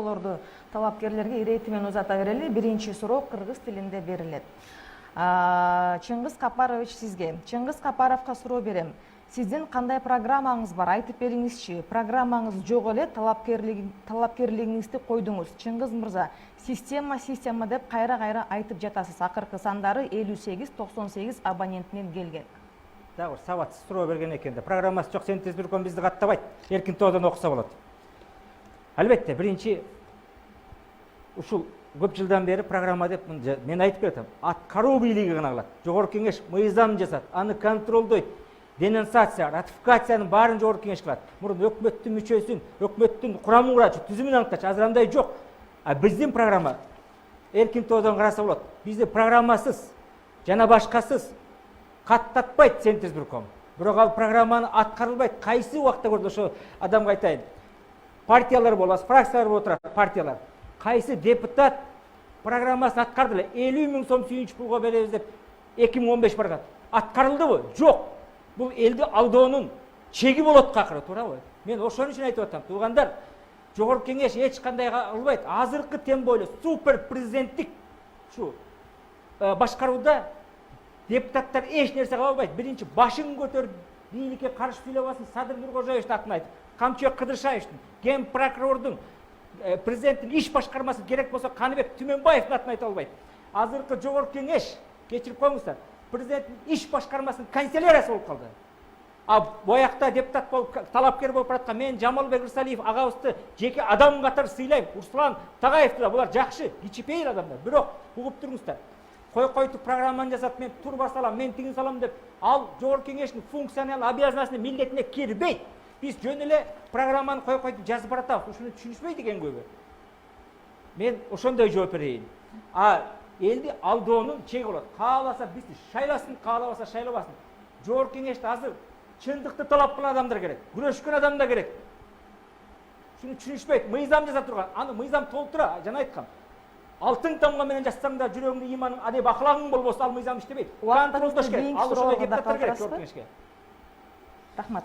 суроолорду талапкерлерге ирети менен узата берели. Биринчи суроо кыргыз тилинде берилет. Чыңгыз Капарович сизге. Чыңгыз Капаровго суроо берем. Сиздин кандай программаңыз бар? Айтып бериңизчи. Программаңыз жок эле, талапкерлигиңизди койдуңуз. Чыңгыз мырза, система деп кайра айтып жатасыз. Акыркы сандары 58-98 абонентинен келген. Дагы сабатсыз суроо берген экен да. Программасы жок, Синтез-Бүркөн бизди каттабайт. Эркин тоодон окуса болот. Албетте, биринчи ушул көп жылдан бери программа деп мен айтып келатам. Аткаруу бийлиги гана кылат. Жогорку кеңеш мыйзам жасат, аны контролдойт. Денонсация, ратификациянын баарын жогорку кеңеш кылат. Мурун өкмөттүн мүчөсүн, өкмөттүн курамын курачу, түзүмүн аныктачу, азыр андай жок. Биздин программа эркин тоодон караса болот. Биздин программасыз жана башкасыз каттатпайт Синтез-Бүркөн. Бирок ал программаны аткарылбайт. Кайсы убакта көрдү ошо адамга айтайын. Партиялар болот, фракциялар болот турат, партиялар. Кайсы депутат программасын аткарды эле 50 000 сом сүйүнүч пулга беребиз деп 2015 барган. Аткарылдыбы? Жок. Бул элди алдоонун чеги болот акыры, туурабы? Мен ошон үчүн айтып атам, туугандар, жогорку кеңеш эч кандай кылбайт. Азыркы темпо эле супер президенттик ушу башкарууда депутаттар эч нерсе кыла албайт. Биринчи башын көтөрүп, бийликке каршы сүйлөбасын, Садыр Нуркожоевичтин атын айтып, Камчыбек Кыдыршаевичтин, ген прокурордун, президенттин иш башкармасы керек болсо Каныбек Түмөнбаевдин атын айта албайт. Азыркы жогорку кеңеш, кечирип коюңуздар, президенттин иш башкармасынын канцеляриясы болуп калды. Боякта депутат болуп, талапкер болуп бараткан мен Жамалбек Рысалиев агабызды жеке адам катары сыйлайм. Руслан Тагаевди да, булар жакшы, кичипейил адамдар. Бирок угуп туруңуздар. Койкойтуп программаны жасап, мен турба салам, мен тигин салам деп, ал жогорку кеңештин функционал обязанностуна, милдетине кирбейт. Биз жөн эле программаны койкойтуп жазып баратабыз. Ушуну түшүнүшпөйт экен көбү. Мен ошондой жооп берейин. Элди алдоонун чеги болот. Кааласа бизди шайласын, каалабаса шайлабасын. Жогорку кеңеште азыр чындыкты талап кылган адамдар керек. Күрөшкөн адамдар керек. Шуну түшүнүшпөйт. Мыйзам жасап турган. Аны мыйзам толтура, жана айткам. Алтын тамга менен жазсаң да жүрөгүңдө иманың, ане бакылагың болбосо ал мыйзам иштебейт. Контролдош керек. Ал ошондой депутаттар керек жогорку кеңешке. Рахмат.